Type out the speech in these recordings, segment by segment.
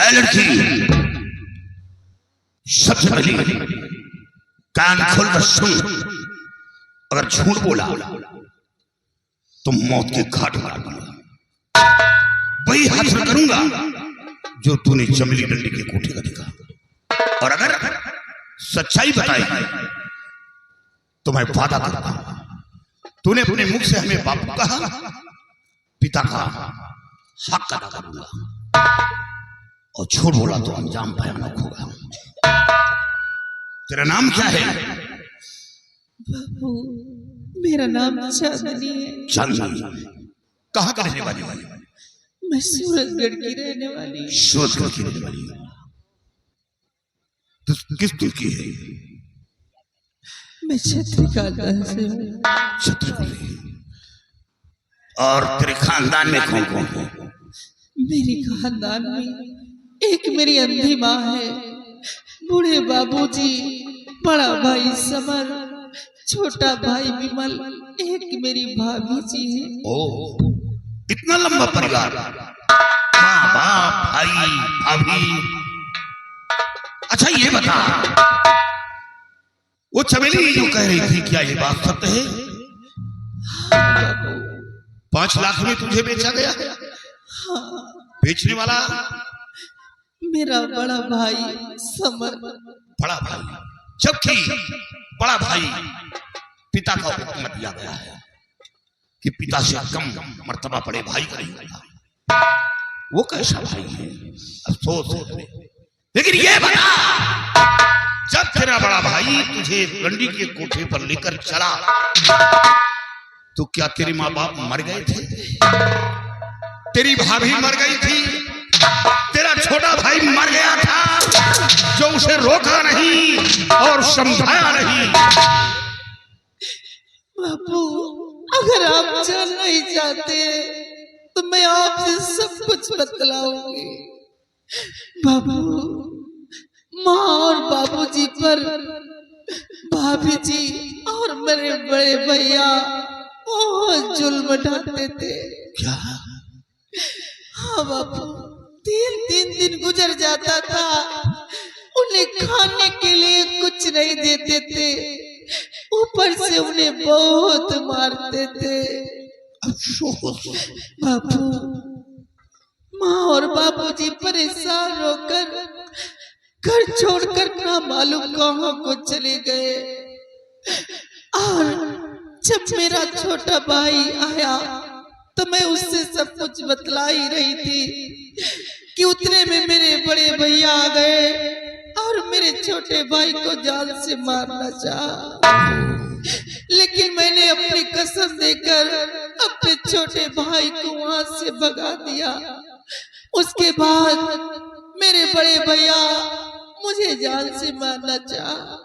ऐ लड़की, सबसे पहले कान खोल कर सुन। अगर झूठ बोला तो मौत के घाट मार दूंगा। वही हासिल करूंगा जो तूने चमेली डंडी के कोठे का देखा। और अगर सच्चाई बताई तो मैं वादा करता हूं, तूने अपने मुख से हमें बापू कहा, पिता का हक अदा करूंगा। और झूठ बोला तो अंजाम भयानक होगा। तेरा नाम क्या है? बाबू, मेरा नाम चांदनी है। चांदनी कहाँ का रहने वाली? मैं सूरजगढ़ की रहने वाली। सूरजगढ़ की रहने वाली? तो किस दिल की है? मैं छत्री खानदान से हूँ। छत्री? और तेरे खानदान में कौन कौन है? मेरे खानदान में एक मेरी अंधी माँ है, बूढ़े बाबूजी, बड़ा भाई समर, छोटा भाई विमल, एक मेरी भाभी जी है। ओ, इतना लंबा परिवार, माँ बाप भाई भाभी। अच्छा ये बता, वो चमेली जो कह रही थी, क्या ये बात सत्य है? 5 लाख में तुझे बेचा गया? हाँ। बेचने वाला मेरा बड़ा भाई समर। बड़ा भाई? जबकि बड़ा भाई पिता का हुक्म दिया गया है कि पिता से कम मर्तबा बड़े भाई का नहीं होता। वो कैसा भाई है? अफसोस है। लेकिन ये बता, जब तेरा बड़ा भाई तुझे गंडी के कोठे पर लेकर चला तो क्या तेरे माँ बाप मर गए थे? तेरी भाभी मर गई थी? तेरा छोटा भाई मर गया था जो उसे रोका नहीं और समझाया नहीं? बाबू, अगर आप जानना ही चाहते तो मैं आपसे सब कुछ बतलाऊंगी। बाबू, माँ और बाबूजी पर भाभी जी और मेरे बड़े भैया बहुत जुल्म ढाते थे। क्या? हाँ बाबू, 3 दिन गुजर जाता था, उन्हें खाने के लिए कुछ नहीं देते थे, ऊपर से उन्हें बहुत मारते थे। बाबू, माँ और बाबूजी परेशान होकर घर छोड़कर ना मालूम कहाँ को चले गए। और जब मेरा छोटा भाई आया तो मैं उससे सब कुछ बतला ही रही थी कि उतने में मेरे बड़े भैया आ गए और मेरे छोटे भाई को जान से मारना चाहा। लेकिन मैंने अपनी कसम देकर अपने छोटे भाई को वहां से भगा दिया। उसके बाद मेरे बड़े भैया मुझे जान से मारना चाहा,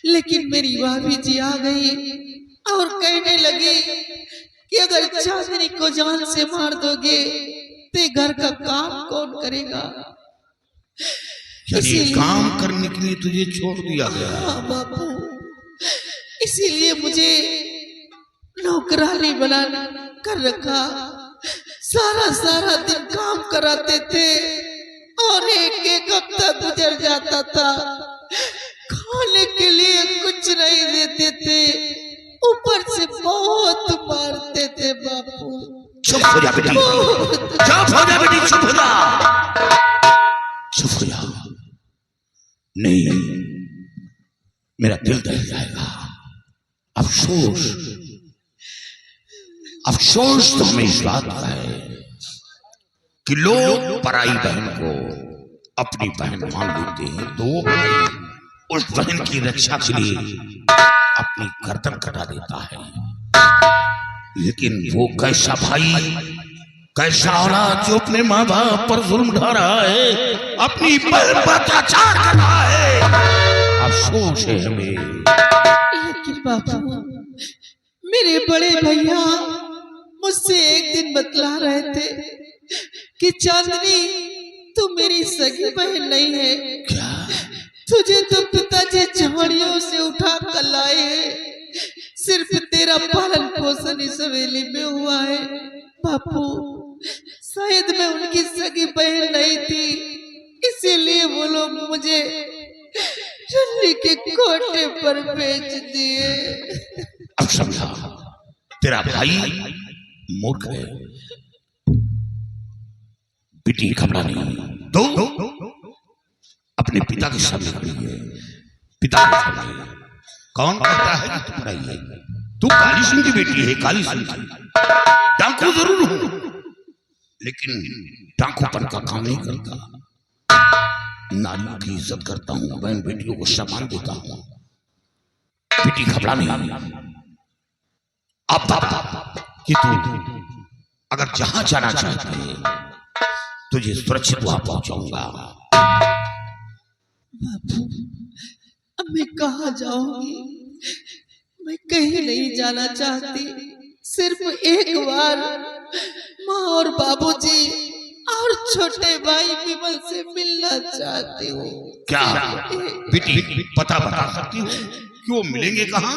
लेकिन मेरी भाभी जी आ गई और कहने लगी कि अगर चांदनी को जान से मार दोगे तो घर का काम कौन करेगा? इसीलिए काम करने के लिए तुझे छोड़ दिया गया। हाँ बाबू, इसीलिए मुझे नौकरानी बना कर रखा। सारा दिन काम कराते थे और एक हफ्ता गुजर जाता था, खाने के लिए कुछ नहीं देते थे, ऊपर से बहुत मारते थे। बापू, चुप हो जा बेटी, चुप हो जा बेटी, चुप हो जा, चुप हो जा। नहीं, मेरा दिल दहल जाएगा। अफसोस तो हमें इस बात का है कि लोग पराई बहन को अपनी बहन मान लेते हैं, तो वो भाई उस बहन की रक्षा के लिए अपनी गर्दन कटा देता है। लेकिन वो कैसा भाई, कैसा औलाद जो अपने माँ बाप पर जुल्म ढा रहा है, अपनी बहन पर अत्याचार कर रहा है। अफसोस है हमें। लेकिन बाबू, मेरे बड़े भैया मुझसे एक दिन बतला रहे थे कि चांदनी तू मेरी सगी बहन नहीं है, क्या? तुझे तो पिताजी झाड़ियों से उठा कर लाए हैं, सिर्फ तेरा पालन पोषण इस हवेली में हुआ है। बापू, शायद मैं उनकी सगी बहन नहीं थी, कोटे पर बेच दिए। अब समझा, तेरा भाई मूर्ख है। बेटी घबरा नहीं, तो अपने पिता के सामने खड़ी है। पिता के सामने कौन कहता है कि तू पराई है? तू काली सिंह की बेटी है, काली सिंह की। डाकू जरूर हूं, लेकिन डाकूपन का काम नहीं करता। नारियों की इज्जत करता हूं, बहन बेटियों को सम्मान देता हूं। बेटी घबरा नहीं। अब कि तू अगर जहां जाना चाहती है तुझे सुरक्षित वहां पहुंचाऊंगा। बापू, अब मैं कहाँ जाऊंगी? मैं कहीं नहीं जाना चाहती। सिर्फ एक बार माँ और बाबूजी और छोटे भाई विमल से मिलना चाहती हूँ। क्या बेटी पता बता सकती हो कि वो मिलेंगे कहाँ?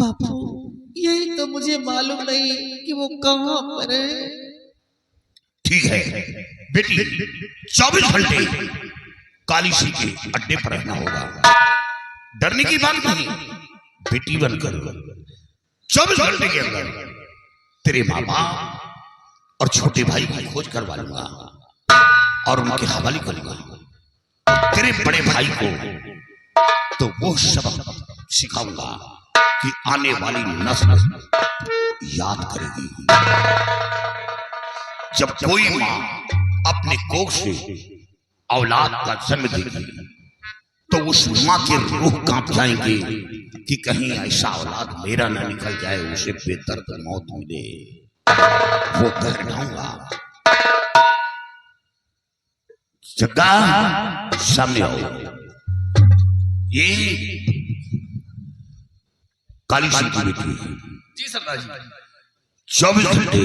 बापू, यही तो मुझे मालूम नहीं कि वो कहाँ पर है। ठीक है बेटी, 24 घंटे काली सिंह के अड्डे पर रहना होगा। डरने की बात नहीं। बेटी बनकर 24 घंटे के अंदर तेरे माँ बाप और छोटे भाई की खोज करवा लूंगा और उनके हवाले करूंगा। तेरे बड़े भाई को तो वो सबक सिखाऊंगा कि आने वाली नस्ल याद करेगी। जब कोई माँ अपने कोख से औलाद का जन्म देगी तो उस माँ के रूह कांप जाएंगे कि कहीं ऐसा औलाद मेरा ना निकल जाए, उसे बेदर्द मौत मिले। वो कह ढाऊंगा। जग्गा सामने आओ। ये काली सिंह की बेटी है। जी सरदार जी। 24 घंटे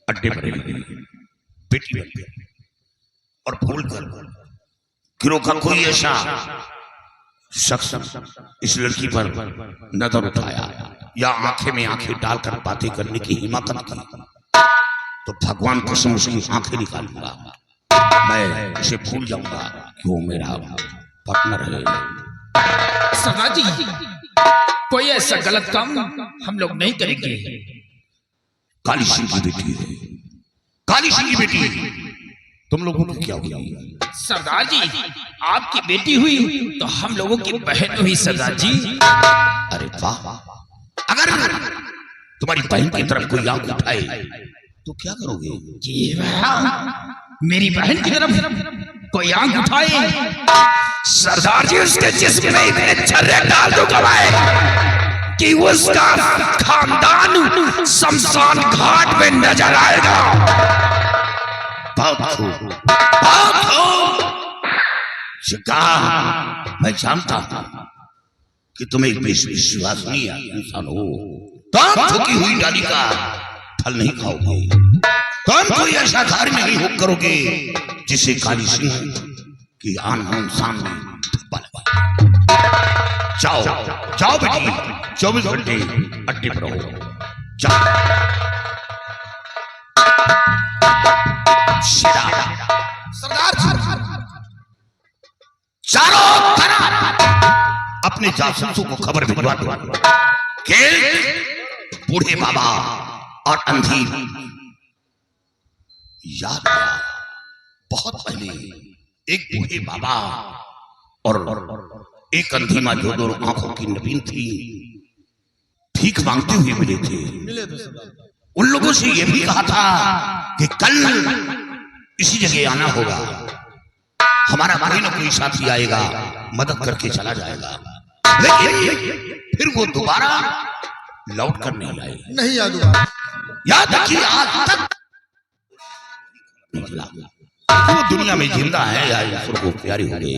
अड्डे पर रहेगी बेटी बनकर, और भूल कर गिरोह का कोई ऐसा शख्स इस लड़की पर नजर उठाया या आंखें में आंखें डालकर बातें करने की हिम्मत की तो भगवान कसम उसकी आंखें निकालूंगा। मैं उसे भूल जाऊंगा कि वो मेरा पार्टनर है। सरदार जी, कोई ऐसा गलत काम हम लोग नहीं करेंगे। काली सिंह की बेटी है, काली सिंह की बेटी है। तुम लोगों को क्या हुआ? सरदार जी, आपकी बेटी हुई तो हम लोगों की बहन हुई सरदार जी। अरे वाह, अगर तुम्हारी बहन की तरफ कोई आंख उठाए तो क्या करोगे? जी मेरी बहन की तरफ कोई आंख उठाए सरदार जी, उसके जिस्म में इतने छर्रे डाल दूंगा मैं कि उसका खानदान शमशान घाट में नजर आएगा। बहुत खूब, मैं जानता हूं कि तुम्हें विश्वसनीय इंसान हो। तुम झुकी हुई डाली का फल नहीं खाओगे। तुम कोई ऐसा कार्य नहीं हो करोगे जिसे काली सिंह की आन सामने धब्बा लगा। जाओ जाओ बेटी, 24 घंटे अड्डे पर रहो। जाओ। सरदार जी, चारों तरफ अपने जासूसों को खबर भिजवा दो कि बूढ़े बाबा और अंधी याद आया। बहुत पहले एक बूढ़े बाबा और एक अंधी मां, जो दोनों आंखों की नबीन थी, भीख मांगते हुए मिले थे। उन लोगों से यह भी कहा था कि कल इसी जगह आना होगा, हमारा कोई ना कोई साथी आएगा, मदद करके चला जाएगा। लेकिन फिर वो दोबारा लौट कर नहीं आए। नहीं याद हुआ। याद रखिए, आज तक निकला। वो दुनिया में जिंदा है या ईश्वर को प्यारी हो गई।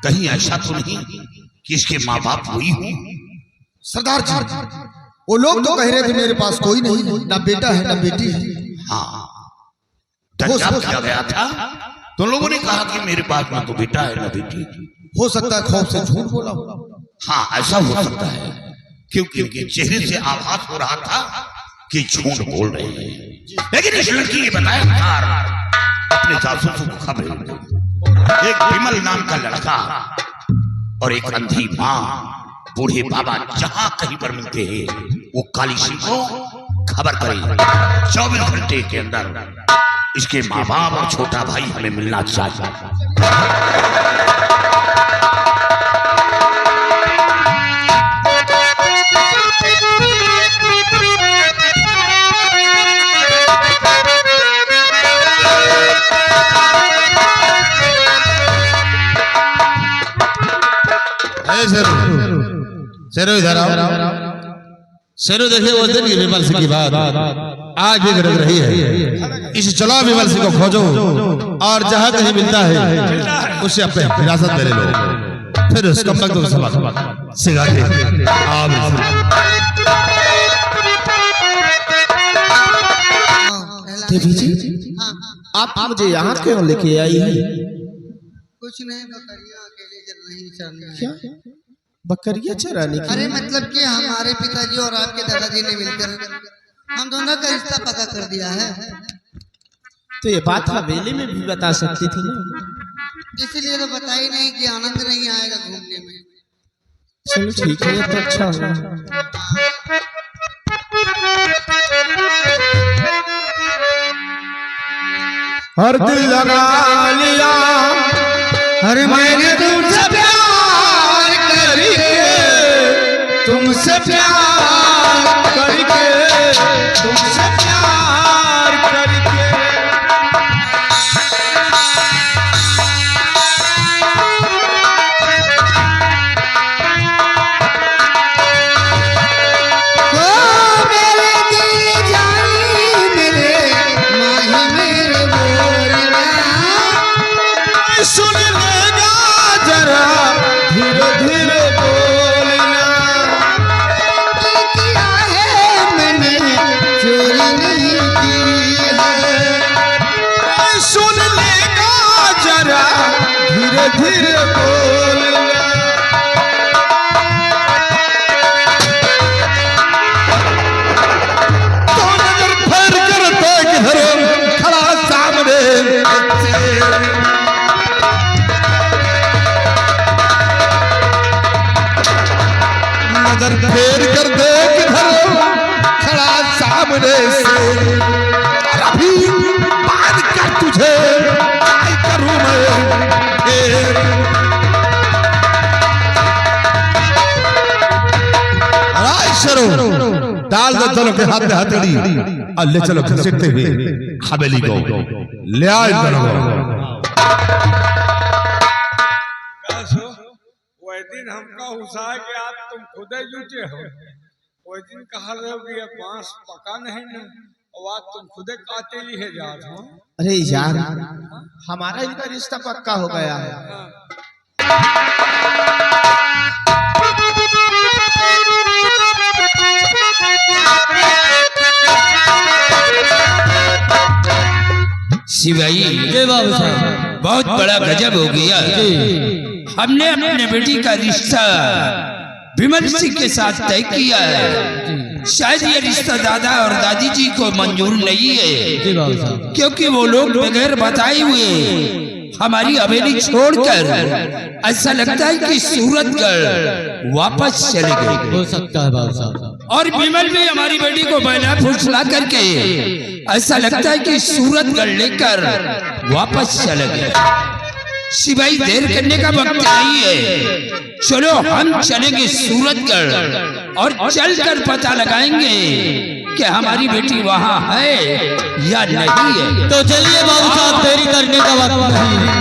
कहीं ऐसा तो नहीं कि इसके माँ बाप वही हो? सरदार जी, वो लोग तो कह रहे थे मेरे पास कोई नहीं, ना बेटा है ना बेटी है। हाँ, दर्जा किया गया था तो लोगों ने कहा कि मेरे पास ना तो बेटा है ना बेटी। हो सकता है खौफ से झूठ बोला। हाँ, ऐसा हो सकता है, क्योंकि उनके चेहरे से आभास हो रहा था कि झूठ बोल रहे हैं। लेकिन इस लड़की ने बताया अपने जासूसों को खबर। एक विमल नाम का लड़का और एक अंधी माँ बूढ़े बाबा जहां कहीं पर मिलते हैं वो काली सिंह को खबर करे 24 घंटे के अंदर इसके माँ बाप और छोटा भाई हमें मिलना चाहिए। शेरो इधर आओ। शेरो देखिए वो दिन की विमल सिंह की बात आज भी गरज रही है। इस चलो विमल सिंह को खोजो और जहां कहीं मिलता है उसे अपने हिरासत में ले लो, फिर उसका मकदूर सबक सिखा दे। देवी जी, आप मुझे यहाँ क्यों लेके आई है? कुछ नहीं, बकरियां अकेले चल रही चरने। क्या बकरियां चराने की? अरे मतलब कि हमारे पिताजी और आपके दादाजी ने मिलकर हम दोनों का रिश्ता पक्का कर दिया है। तो ये बात हवेली में भी बता सकती थी ना। इसीलिए तो बता ही नहीं कि आनंद नहीं आएगा घूमने में। चलो ठीक है, ये तो अच्छा हुआ। हर दिल लगा लिया, अरे मैंने तुमसे प्यार करके, तुमसे प्यार करके, तुमसे प्यार करके मेरे दिल जानी मेरे माही मेरे बोलना सुन लेगा जरा धीरे धीरे बोलना। किया है मैंने चोरी नहीं की है। सुन लेगा जरा धीरे धीरे बोलना। तो नजर फेर कर देख धर्म खड़ा सामने नजर फेर कर देख धर्म खड़ा सामने से। और अभी बात कर तुझे काय करूं मैं फिर। राय शरो डाल दो दोनों के हाथ में हथेली और ले चलो घसीटते हुए हवेली को ले आए दोनों को। वह दिन हमका हुसा कि आप तुम खुदे जुटे हो। वह दिन कहा रहे कि ये बांस पका नहीं ना, और आज तुम खुदे काटे ही है जा रहे हो। अरे यार, हमारा इनका रिश्ता पक्का हो गया है। शिवाई बहुत बड़ा गजब हो गया। हमने अपने बेटी का रिश्ता विमल सिंह के साथ तय किया है। शायद ये रिश्ता दादा और दादी जी को मंजूर नहीं है, क्योंकि वो लोग बगैर बताए हुए हमारी हवेली छोड़कर ऐसा लगता है कि सूरतगढ़ वापस चले गए। हो सकता है बाबू साहब। और विमल भी हमारी बेटी को बहला फुसला करके ऐसा लगता है कि सूरतगढ़ लेकर वापस चले गए। सिवाई देर करने का वक्त नहीं है, चलो हम चलेंगे सूरतगढ़ और चलकर पता लगाएंगे कि हमारी बेटी वहाँ है या नहीं है। तो चलिए बाबू साहब, देरी करने का वक्त नहीं है।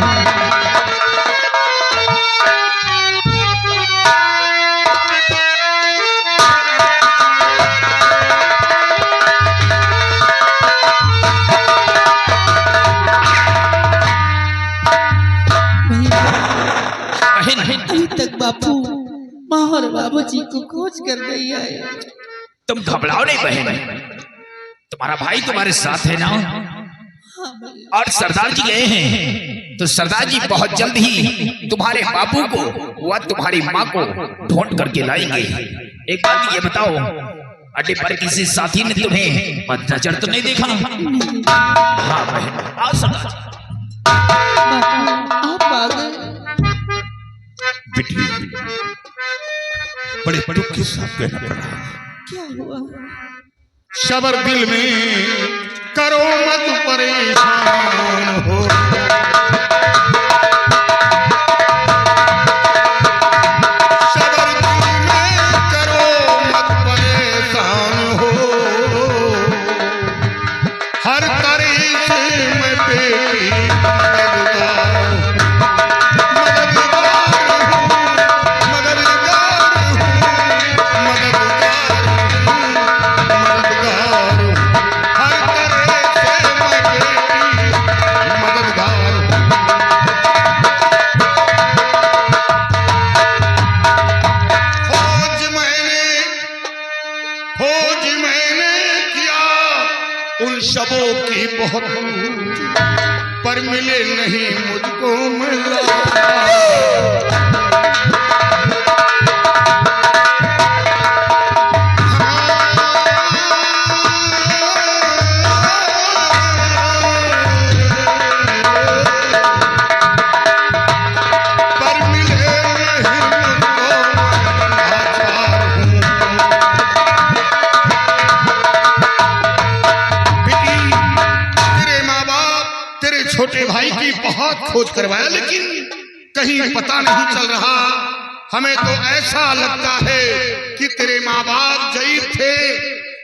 अभी तक बापू माँ और बाबूजी को खोज कर नहीं आए। तुम घबराओ नहीं बहन, तुम्हारा भाई तुम्हारे साथ है ना, और सरदार जी गए हैं तो सरदार जी बहुत जल्द ही तुम्हारे बाबू को व तुम्हारी माँ को ढूंढ करके लाएंगे। एक बात ये बताओ, अड्डे पर किसी साथी ने तुम्हें नजर तो नहीं देखा? हाँ बहन, आओ सरदार जी। आप आ गए। बेटी बड़े दुख के साथ कहना पड़ा। क्या हुआ? सबर दिल में करो मत परेशान हो, सबर दिल में करो मत परेशान हो, हर तरह से मैं बेटी शबों की बहुत पर मिले नहीं मुझको मिला। छोटे भाई की बहुत खोज करवाया लेकिन कहीं पता नहीं चल रहा। हमें तो ऐसा लगता है कि तेरे माँ बाप जयीर थे,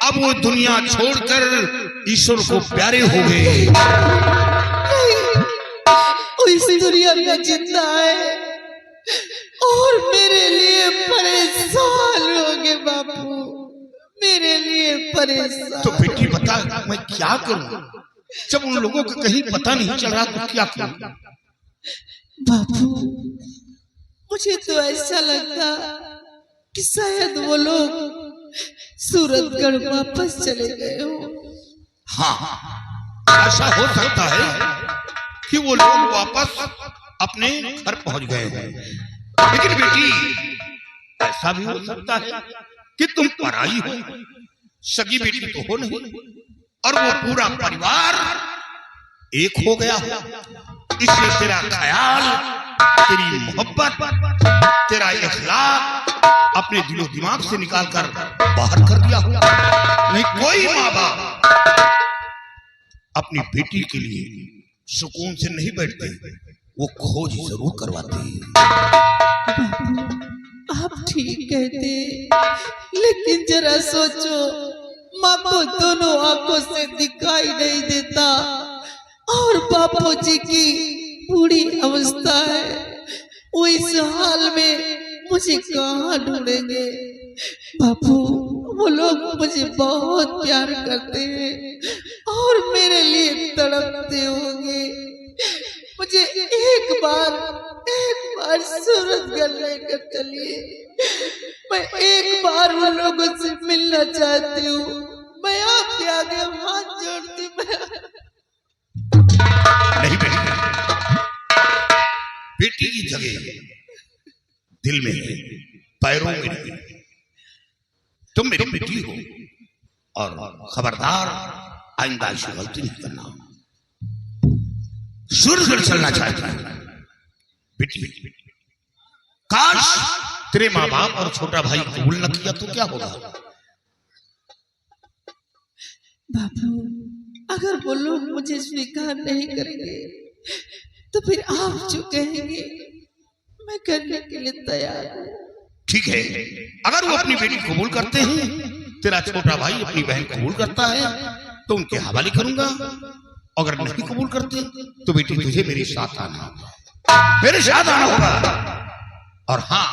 अब वो दुनिया छोड़कर ईश्वर को प्यारे हो गए। वो इस दुनिया में जिंदा है और मेरे लिए परेशान हो गए बापू, मेरे लिए परेशान। तो बेटी बता मैं क्या करूं जब उन लोगों को कहीं पता नहीं चल रहा, तो क्या करूं? बापू मुझे तो ऐसा लगता कि शायद वो लोग सूरतगढ़ वापस चले गए हो। हाँ ऐसा हो सकता है कि वो लोग वापस अपने घर पहुंच गए हैं, लेकिन बेटी ऐसा भी हो सकता है कि तुम पराई हो, सगी बेटी तो हो नहीं और वो पूरा परिवार एक हो गया हो, इसलिए तेरा ख्याल, तेरी मोहब्बत, तेरा इखलाक अपने दिलो दिमाग से निकालकर बाहर कर दिया हो। नहीं कोई माँ बाप अपनी बेटी के लिए सुकून से नहीं बैठते, वो खोज जरूर करवाते हैं। आप ठीक कहते, लेकिन जरा सोचो माँ को दोनों आंखों से दिखाई नहीं देता और बापू जी की बुरी अवस्था है, वो इस हाल में मुझे कहाँ ढूंढेंगे? बापू वो लोग मुझे बहुत प्यार करते हैं और मेरे लिए तड़पते होंगे। मुझे एक बार सूरतगढ़ लेकर चलिए, मैं एक बार उन लोगों से मिलना चाहती हूँ। मैं आपके आगे हाथ जोड़ती नहीं बेटी की जगह दिल में है, पैरों में नहीं। तुम मेरी बेटी हो और खबरदार आइंदा ऐसी गलती नहीं करना। सूरतगढ़ चलना चाहती हूँ बेटी, काश तेरे माँ बाप और छोटा भाई कबूल न किया तो क्या होगा? बाबू अगर वो लोग मुझे स्वीकार नहीं करेंगे तो फिर आप जो कहेंगे मैं करने के लिए तैयार हूँ। ठीक है, अगर वो अपनी बेटी कबूल करते हैं, तेरा छोटा भाई अपनी बहन कबूल करता है तो उनके हवाले करूंगा। अगर नहीं कबूल करते तो बेटी तुझे मेरे साथ आना होगा। और हाँ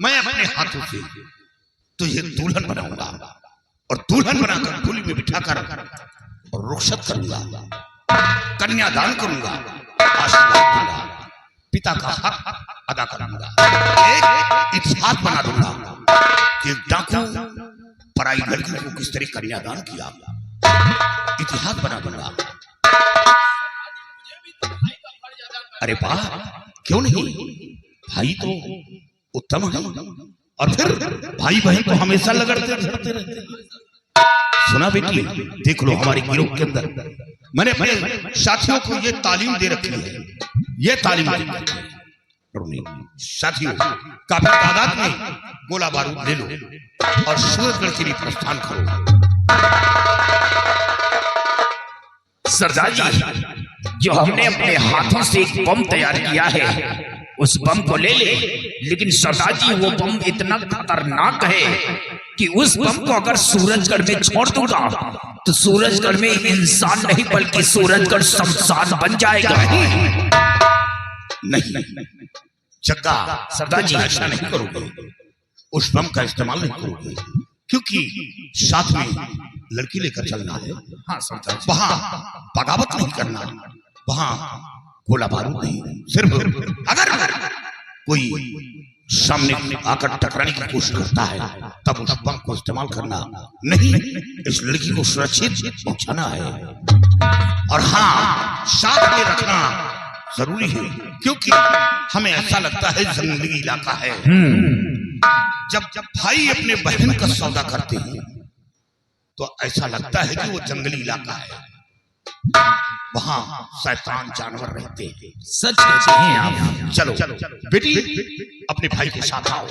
मैं अपने हाथों से तुझे दुल्हन बनाऊंगा और दुल्हन बनाकर डोली में बिठाकर और रुखसत करूंगा, कन्यादान करूंगा, आशीर्वाद दूंगा, पिता का हक अदा करूंगा। एक इतिहास बना दूंगा कि डाकू पराई लड़की को किस तरह कन्यादान किया, इतिहास बना दूंगा। अरे वाह, क्यों नहीं, भाई तो उत्तम है। और फिर भाई बहन तो हमेशा लगड़ते झड़ते रहते हैं। सुना बेटी, देख लो हमारे गिरोह के अंदर मैंने अपने साथियों को ये तालीम दे रखी है, ये तालीम साथियों, काफी तादाद में गोला बारूद ले लो और सूरजगढ़ के लिए प्रस्थान करो। सरदार जी, जो हमने अपने हाथों से एक बम तैयार किया है उस बम को ले ले, लेकिन सरदार जी वो बम इतना खतरनाक है कि उस बम को अगर सूरजगढ़ में छोड़ दूंगा तो सूरजगढ़ में इंसान नहीं बल्कि सूरजगढ़ शमशान बन जाएगा। नहीं जग्गा, सरदार जी ऐसा नहीं करोगे, उस बम का इस्तेमाल नहीं करोगे, क्योंकि साथ में लड़की लेकर चलना है। हाँ सरदार जी, वहां बगावत नहीं करना, वहां गोला बारूद नहीं, सिर्फ अगर कोई सामने आकर टकराने की कोशिश करता है तब उस बम को इस्तेमाल करना, नहीं इस लड़की को सुरक्षित पहुंचाना है। और हाँ, साथ में रखना जरूरी है, क्योंकि हमें ऐसा लगता है जंगली इलाका है। जब भाई अपने बहन का सौदा करते हैं तो ऐसा लगता है कि वो जंगली इलाका है, वहां शैतान जानवर रहते हैं। सच कहते हैं आप। चलो बेटी, अपने भाई के साथ आओ।